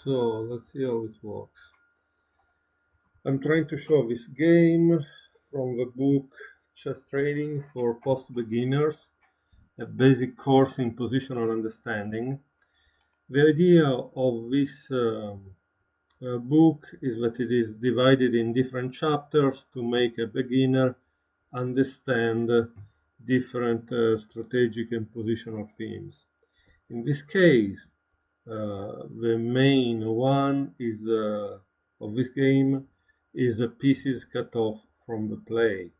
So let's see how it works. I'm trying to show this game from the book Chess Trading for Post Beginners, a basic course in positional understanding. The idea of this book is that it is divided in different chapters to make a beginner understand different strategic and positional themes. In this case, the main one is of this game is the pieces cut off from the play.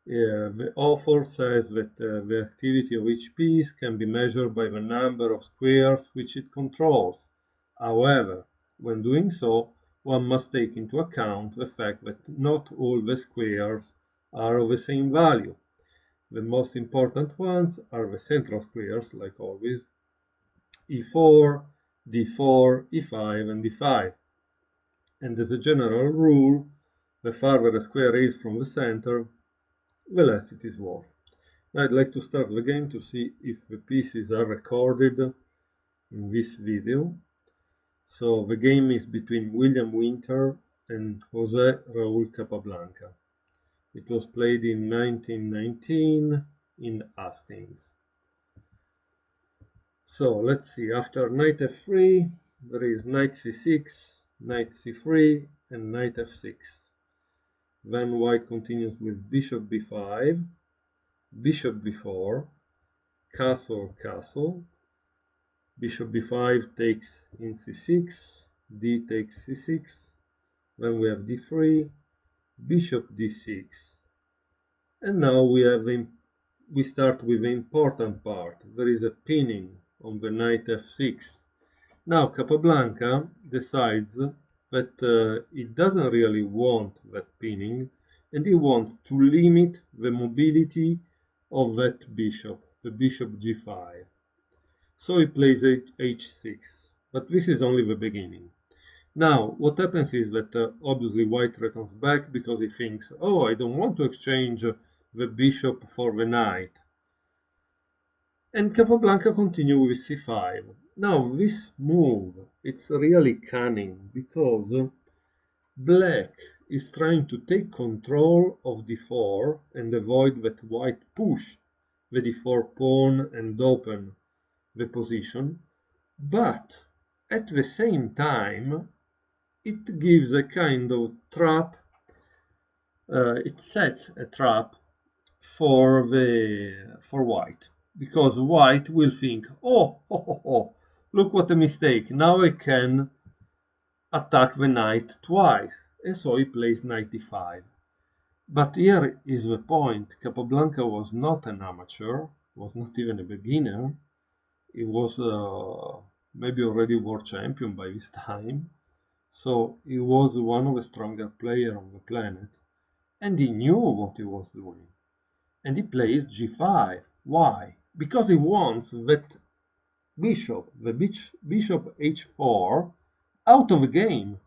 The author says that the activity of each piece can be measured by the number of squares which it controls. However, when doing so, one must take into account the fact that not all the squares are of the same value. The most important ones are the central squares, like always, e4, d4, e5, and d5. And as a general rule, the farther a square is from the center, the less it is worth. I'd like to start the game to see if the pieces are recorded in this video. So the game is between William Winter and Jose Raúl Capablanca. It was played in 1919 in Hastings. So let's see, after knight f3, there is knight c6, knight c3, and knight f6. Then white continues with bishop b5, bishop b4, castle, castle, bishop b5 takes in c6, d takes c6, then we have d3, bishop d6, and now we start with the important part. There is a pinning on the knight f6. Now Capablanca decides that it doesn't really want that pinning, and he wants to limit the mobility of that bishop, the bishop g5. So he plays h6, but this is only the beginning. Now, what happens is that obviously white returns back because he thinks, oh, I don't want to exchange the bishop for the knight. And Capablanca continues with c5. Now, this move, it's really cunning because black is trying to take control of d4 and avoid that white push the d4 pawn and open the position, but at the same time it gives a kind of trap, it sets a trap for white, because white will think, oh, look what a mistake, now I can attack the knight twice, and so he plays knight d5. But here is the point, Capablanca was not an amateur, was not even a beginner. He was maybe already world champion by this time, so he was one of the stronger players on the planet, and he knew what he was doing. And he plays g5. Why? Because he wants that bishop, bishop h4, out of the game.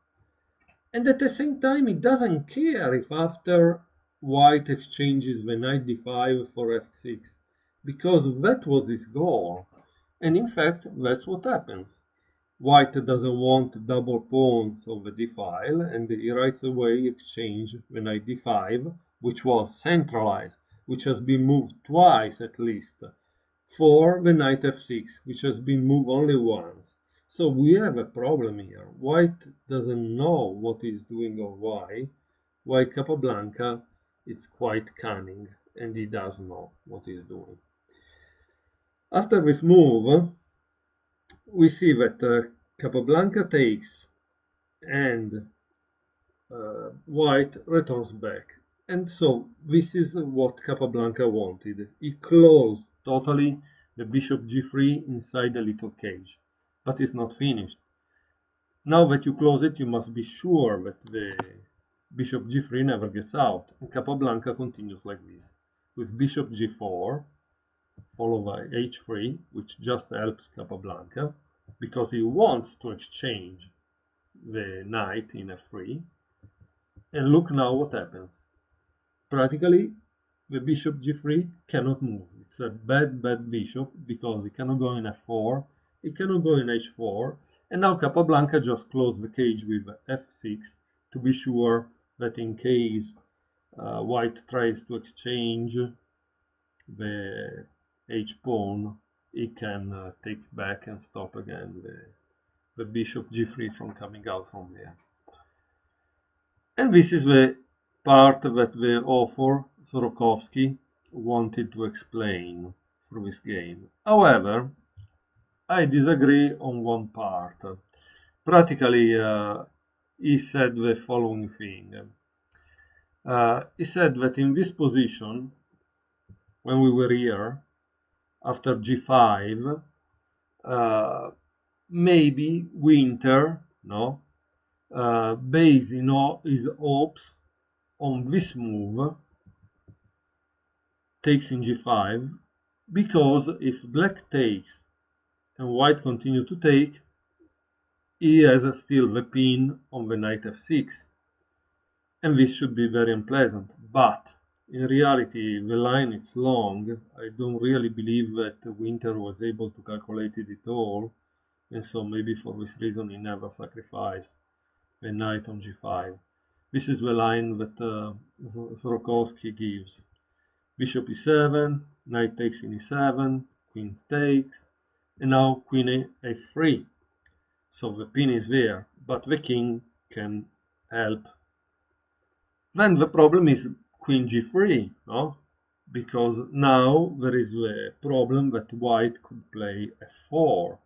And at the same time, he doesn't care if after white exchanges the knight d5 for f6, because that was his goal. And in fact, that's what happens. White doesn't want double pawns of the d-file, and he right away exchange the knight d5, which was centralized, which has been moved twice at least, for the knight f6, which has been moved only once. So we have a problem here. White doesn't know what he's doing or why, while Capablanca is quite cunning, and he does know what he's doing. After this move, we see that Capablanca takes and white returns back. And so this is what Capablanca wanted. He closed totally the bishop g3 inside the little cage, but it's not finished. Now that you close it, you must be sure that the bishop g3 never gets out. And Capablanca continues like this, with bishop g4, followed by h3, which just helps Capablanca, because he wants to exchange the knight in f3. And look now what happens. Practically, the bishop g3 cannot move. It's a bad bishop, because it cannot go in f4, it cannot go in h4, And now Capablanca just closed the cage with f6 to be sure that in case white tries to exchange the h-pawn, he can take back and stop again the bishop g3 from coming out from there. And this is the part that the author, Sorokovsky, wanted to explain through this game. However, I disagree on one part. Practically, he said the following thing. He said that in this position, when we were here, after g5, maybe Winter, no, based his hopes on this move, takes in g5, because if black takes and white continue to take, he has still the pin on the knight f6, and this should be very unpleasant. But in reality, the line is long. I don't really believe that Winter was able to calculate it all, and so maybe for this reason he never sacrificed the knight on g5. This is the line that Sorokovsky gives. Bishop e7, knight takes in e7, queen takes, and now queen a3. So the pin is there, but the king can help. Then the problem is queen g3, no? Because now there is the problem that white could play f4,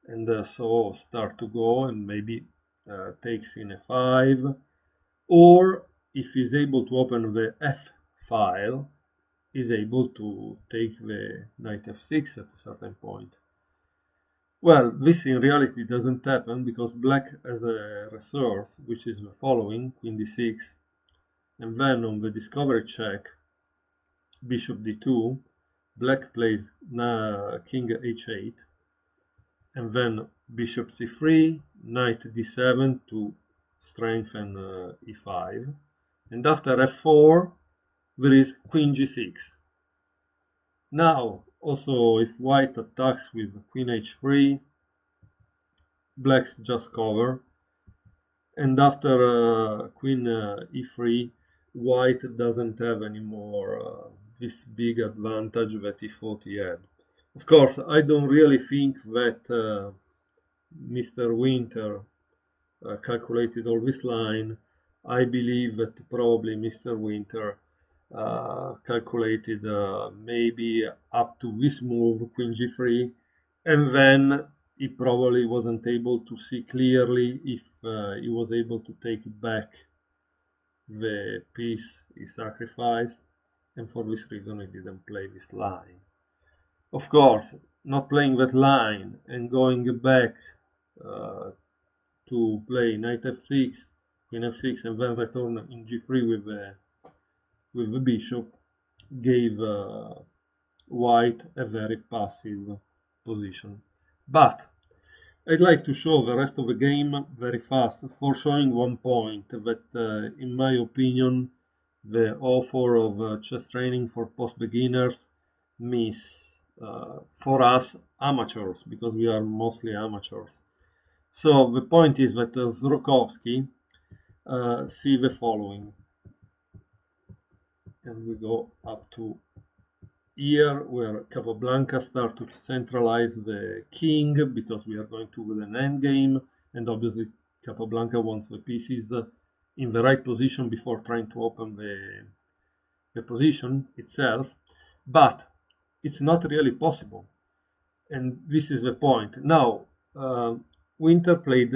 and so start to go and maybe takes in f5, or if he's able to open the f file, is able to take the knight f6 at a certain point. Well, this in reality doesn't happen because black has a resource, which is the following: queen d6, and then on the discovery check, bishop d2, black plays king h8, and then bishop c3, knight d7 to strengthen e5, and after f4 there is queen g6. Now, also, if white attacks with queen h3, black's just cover, and after queen e3, white doesn't have anymore this big advantage that he thought he had. Of course, I don't really think that Mr. Winter calculated all this line. I believe that probably Mr. Winter calculated maybe up to this move, queen g3, and then he probably wasn't able to see clearly if he was able to take back the piece he sacrificed, and for this reason he didn't play this line. Of course, not playing that line and going back to play knight f6, queen f6, and then return in g3 with the bishop gave white a very passive position. But I'd like to show the rest of the game very fast for showing one point that, in my opinion, the author of Chess Training for Post Beginners miss for us amateurs, because we are mostly amateurs. So the point is that Sorokovsky see the following, and we go up to here where Capablanca start to centralize the king, because we are going to with an endgame, and obviously Capablanca wants the pieces in the right position before trying to open the position itself, but it's not really possible, and this is the point. Now, Winter played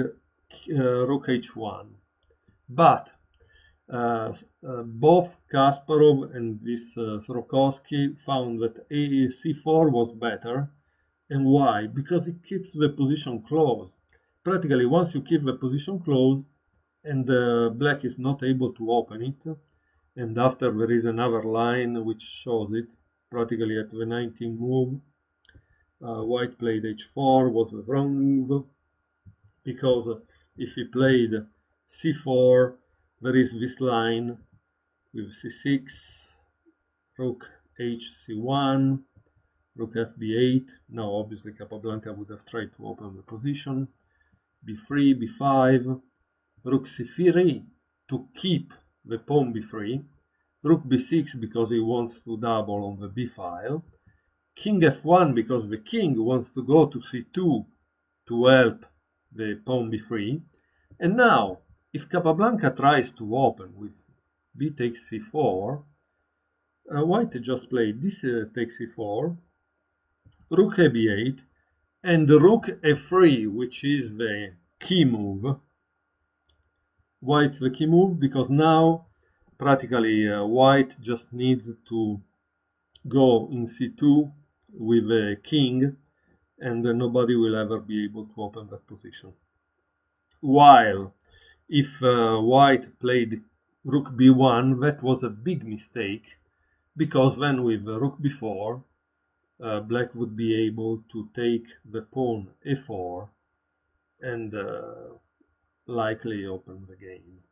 rook h1, but both Kasparov and this Sorokovsky found that c4 was better. And why? Because it keeps the position closed. Practically, once you keep the position closed and black is not able to open it, and after there is another line which shows it, practically at the 19th move, white played h4 was the wrong move, because if he played c4, there is this line with c6, rook hc1, rook fb8. Now obviously Capablanca would have tried to open the position, b3, b5, rook c3 to keep the pawn b3, rook b6 because he wants to double on the b file, king f1 because the king wants to go to c2 to help the pawn b3. And now, if Capablanca tries to open with b takes c4, white just played this takes c4, rook a b8, and rook f3, which is the key move. Why it's the key move? Because now practically white just needs to go in c2 with a king, and nobody will ever be able to open that position. While if white played rook b1, that was a big mistake, because then with rook b4, black would be able to take the pawn a4 and likely open the game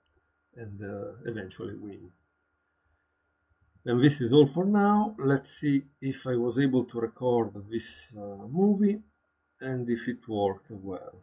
and eventually win. And this is all for now. Let's see if I was able to record this movie and if it worked well.